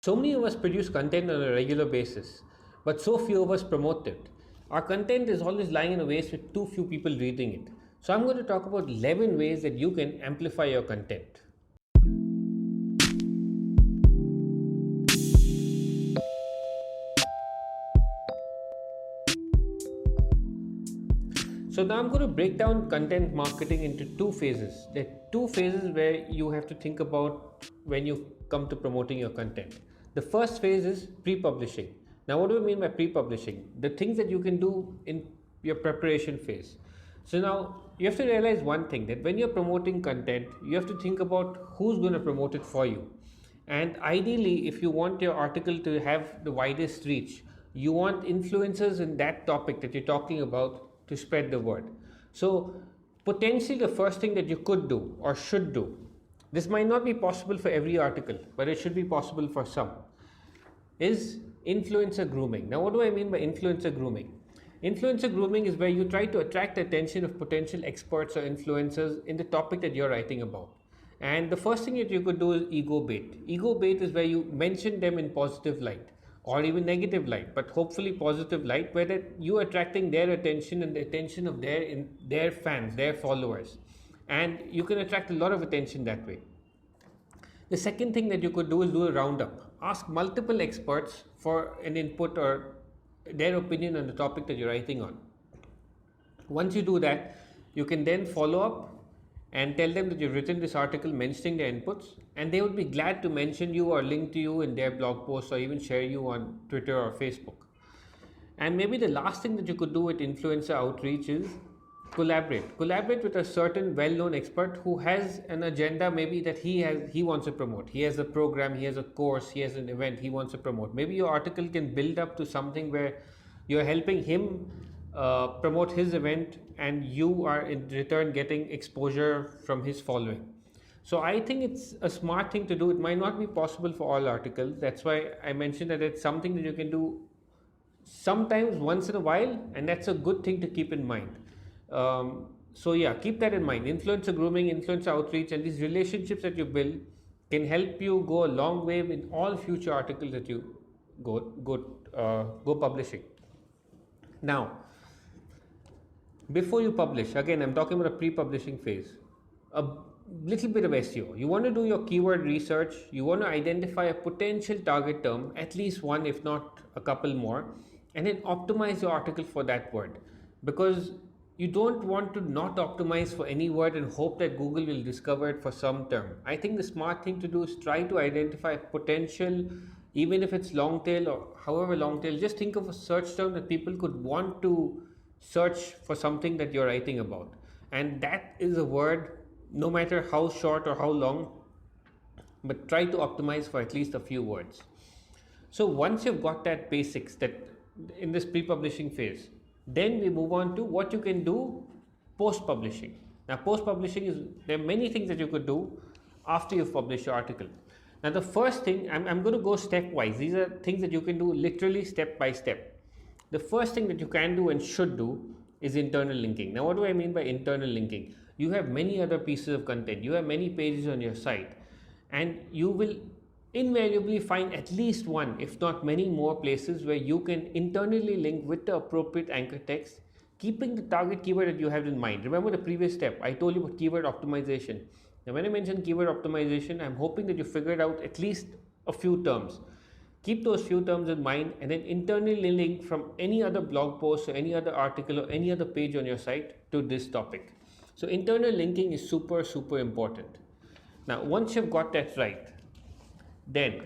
So many of us produce content on a regular basis, but so few of us promote it. Our content is always lying in waste with too few people reading it. So I'm going to talk about 11 ways that you can amplify your content. So now I'm going to break down content marketing into two phases. There are two phases where you have to think about when you come to promoting your content. The first phase is pre-publishing. Now, what do I mean by pre-publishing? The things that you can do in your preparation phase. So now you have to realize one thing, that when you're promoting content, you have to think about who's going to promote it for you. And ideally, if you want your article to have the widest reach, you want influencers in that topic that you're talking about to spread the word. So, potentially, the first thing that you could do or should do, this might not be possible for every article, but it should be possible for some, is influencer grooming. Now, what do I mean by influencer grooming? Influencer grooming is where you try to attract the attention of potential experts or influencers in the topic that you're writing about. And the first thing that you could do is ego bait. Ego bait is where you mention them in positive light or even negative light, but hopefully positive light, where that you are attracting their attention and the attention of their fans, their followers, and you can attract a lot of attention that way. The second thing that you could do is do a roundup. Ask multiple experts for an input or their opinion on the topic that you're writing on. Once you do that, you can then follow up and tell them that you've written this article mentioning their inputs, and they would be glad to mention you or link to you in their blog posts or even share you on Twitter or Facebook. And maybe the last thing that you could do with influencer outreach is collaborate with a certain well-known expert who has an agenda, maybe that he wants to promote. He has a program, he has a course, he has an event he wants to promote. Maybe your article can build up to something where you're helping him promote his event, and you are in return getting exposure from his following. So I think it's a smart thing to do. It might not be possible for all articles. That's why I mentioned that it's something that you can do sometimes once in a while, and that's a good thing to keep in mind. So yeah, keep that in mind. Influencer grooming, influencer outreach, and these relationships that you build can help you go a long way in all future articles that you go publishing. Now, before you publish, again, I'm talking about a pre-publishing phase. A little bit of SEO. You want to do your keyword research. You want to identify a potential target term, at least one, if not a couple more, and then optimize your article for that word. Because you don't want to not optimize for any word and hope that Google will discover it for some term. I think the smart thing to do is try to identify potential, even if it's long tail or however long tail. Just think of a search term that people could want to search for something that you're writing about. And that is a word, no matter how short or how long, but try to optimize for at least a few words. So once you've got that basics, that in this pre-publishing phase, then we move on to what you can do post-publishing. Now, post-publishing is, there are many things that you could do after you've published your article. Now, the first thing, I'm going to go stepwise. These are things that you can do literally step by step. The first thing that you can do and should do is internal linking. Now, what do I mean by internal linking? You have many other pieces of content. You have many pages on your site, and you will invariably find at least one, if not many more places where you can internally link with the appropriate anchor text, keeping the target keyword that you have in mind. Remember the previous step, I told you about keyword optimization. Now, when I mentioned keyword optimization, I'm hoping that you figured out at least a few terms. Keep those few terms in mind, and then internally link from any other blog post or any other article or any other page on your site to this topic. So internal linking is super, super important. Now, once you've got that right, then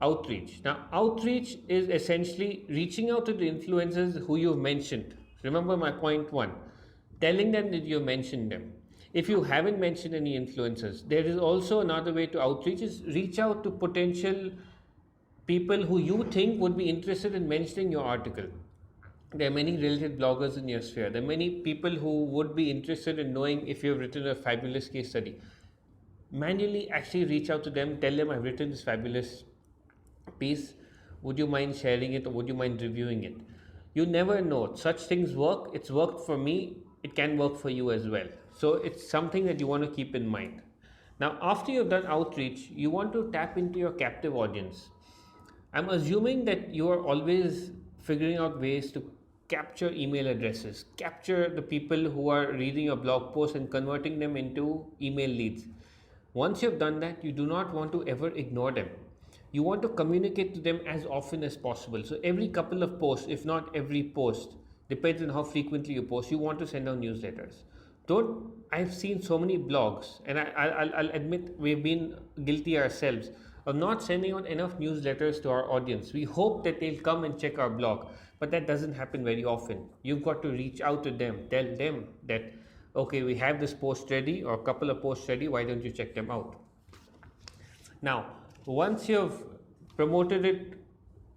outreach. Now, outreach is essentially reaching out to the influencers who you've mentioned. Remember my point one, telling them that you mentioned them. If you haven't mentioned any influencers, there is also another way to outreach, is reach out to potential people who you think would be interested in mentioning your article. There are many related bloggers in your sphere. There are many people who would be interested in knowing if you've written a fabulous case study. Manually actually reach out to them, tell them I've written this fabulous piece, would you mind sharing it or would you mind reviewing it? You never know, such things work. It's worked for me, it can work for you as well. So it's something that you want to keep in mind. Now, after you've done outreach, you want to tap into your captive audience. I'm assuming that you are always figuring out ways to capture email addresses, capture the people who are reading your blog post and converting them into email leads. Once you've done that, you do not want to ever ignore them. You want to communicate to them as often as possible. So every couple of posts, if not every post, depends on how frequently you post, you want to send out newsletters. Don't I've seen so many blogs, and I'll admit we've been guilty ourselves of not sending out enough newsletters to our audience. We hope that they'll come and check our blog, but that doesn't happen very often. You've got to reach out to them, tell them that, okay, we have this post ready or a couple of posts ready, why don't you check them out? Now, once you've promoted it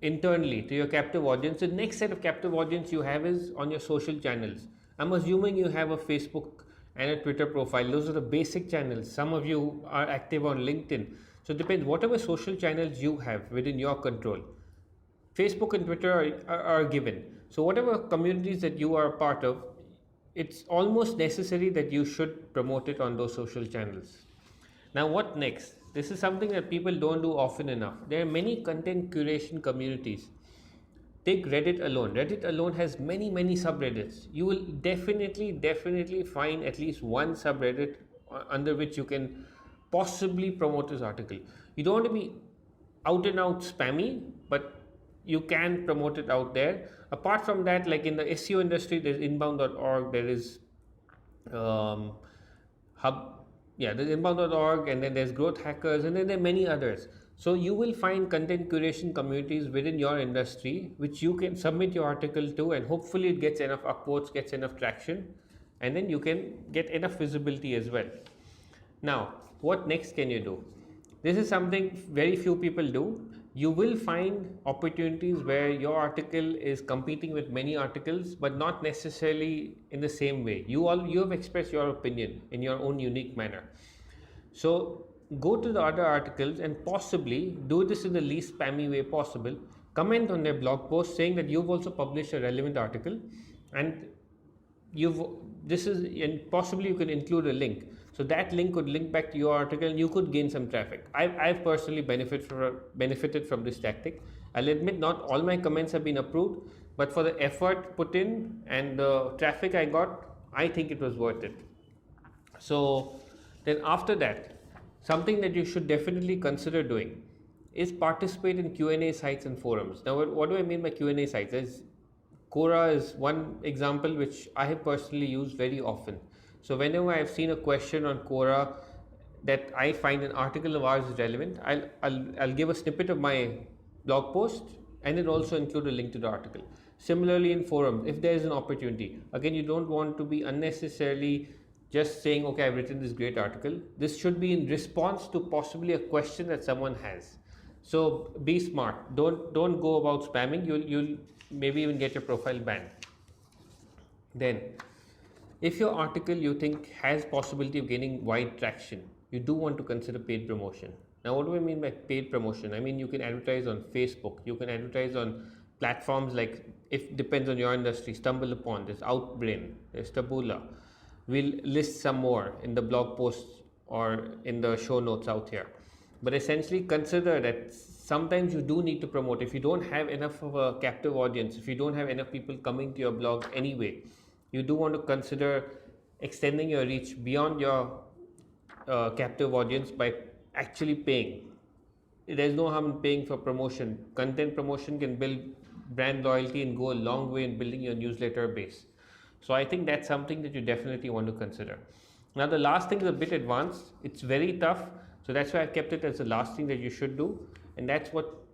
internally to your captive audience, the next set of captive audience you have is on your social channels. I'm assuming you have a Facebook and a Twitter profile. Those are the basic channels. Some of you are active on LinkedIn. So it depends, whatever social channels you have within your control. Facebook and Twitter are given. So whatever communities that you are a part of, it's almost necessary that you should promote it on those social channels. Now, what next? This is something that people don't do often enough. There are many content curation communities. Take Reddit alone. Reddit alone has many, many subreddits. You will definitely find at least one subreddit under which you can possibly promote this article. You don't want to be out and out spammy, but you can promote it out there. Apart from that, like in the SEO industry, there's inbound.org, there is there's inbound.org, and then there's growth hackers, and then there are many others. So you will find content curation communities within your industry which you can submit your article to, and hopefully it gets enough upvotes, gets enough traction, and then you can get enough visibility as well. Now, what next can you do? This is something very few people do. You will find opportunities where your article is competing with many articles, but not necessarily in the same way. You have expressed your opinion in your own unique manner. So go to the other articles and possibly do this in the least spammy way possible. Comment on their blog post saying that you've also published a relevant article, and possibly you can include a link. So that link could link back to your article and you could gain some traffic. I've personally benefited from this tactic. I'll admit not all my comments have been approved, but for the effort put in and the traffic I got, I think it was worth it. So then after that, something that you should definitely consider doing is participate in Q&A sites and forums. Now, what do I mean by Q&A sites? Quora is one example which I have personally used very often. So whenever I've seen a question on Quora that I find an article of ours is relevant, I'll give a snippet of my blog post and then also include a link to the article. Similarly in forums, if there is an opportunity, again, you don't want to be unnecessarily just saying, okay, I've written this great article. This should be in response to possibly a question that someone has. So be smart. Don't go about spamming. You'll maybe even get your profile banned. Then, if your article you think has possibility of gaining wide traction, you do want to consider paid promotion. Now, what do I mean by paid promotion? I mean, you can advertise on Facebook, you can advertise on platforms like, if depends on your industry, StumbleUpon, there's Outbrain, there's Taboola. We'll list some more in the blog posts or in the show notes out here. But essentially consider that sometimes you do need to promote. If you don't have enough of a captive audience, if you don't have enough people coming to your blog anyway, you do want to consider extending your reach beyond your captive audience by actually paying. There's no harm in paying for promotion. Content promotion can build brand loyalty and go a long way in building your newsletter base. So I think that's something that you definitely want to consider. Now the last thing is a bit advanced. It's very tough. So that's why I've kept it as the last thing that you should do. And that's what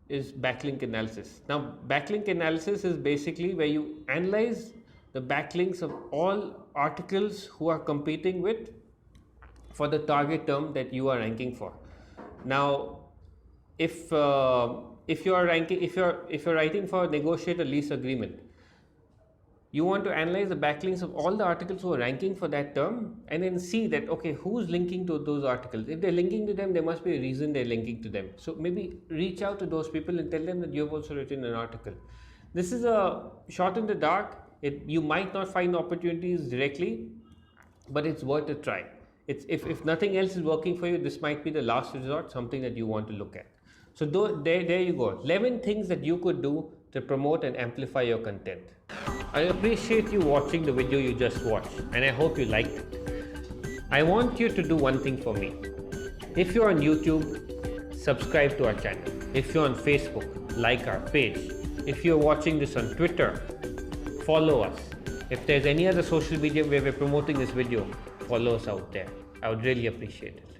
is backlink analysis. Now backlink analysis is basically where you analyze the backlinks of all articles who are competing with for the target term that you are ranking for. Now, if you're writing for a negotiate a lease agreement, you want to analyze the backlinks of all the articles who are ranking for that term and then see that, okay, who's linking to those articles. If they're linking to them, there must be a reason they're linking to them. So maybe reach out to those people and tell them that you've also written an article. This is a shot in the dark. You might not find opportunities directly, but it's worth a try. If nothing else is working for you, this might be the last resort, something that you want to look at. So there you go. 11 things that you could do to promote and amplify your content. I appreciate you watching the video you just watched, and I hope you liked it. I want you to do one thing for me. If you're on YouTube, subscribe to our channel. If you're on Facebook, like our page. If you're watching this on Twitter, follow us. If there's any other social media where we're promoting this video, follow us out there. I would really appreciate it.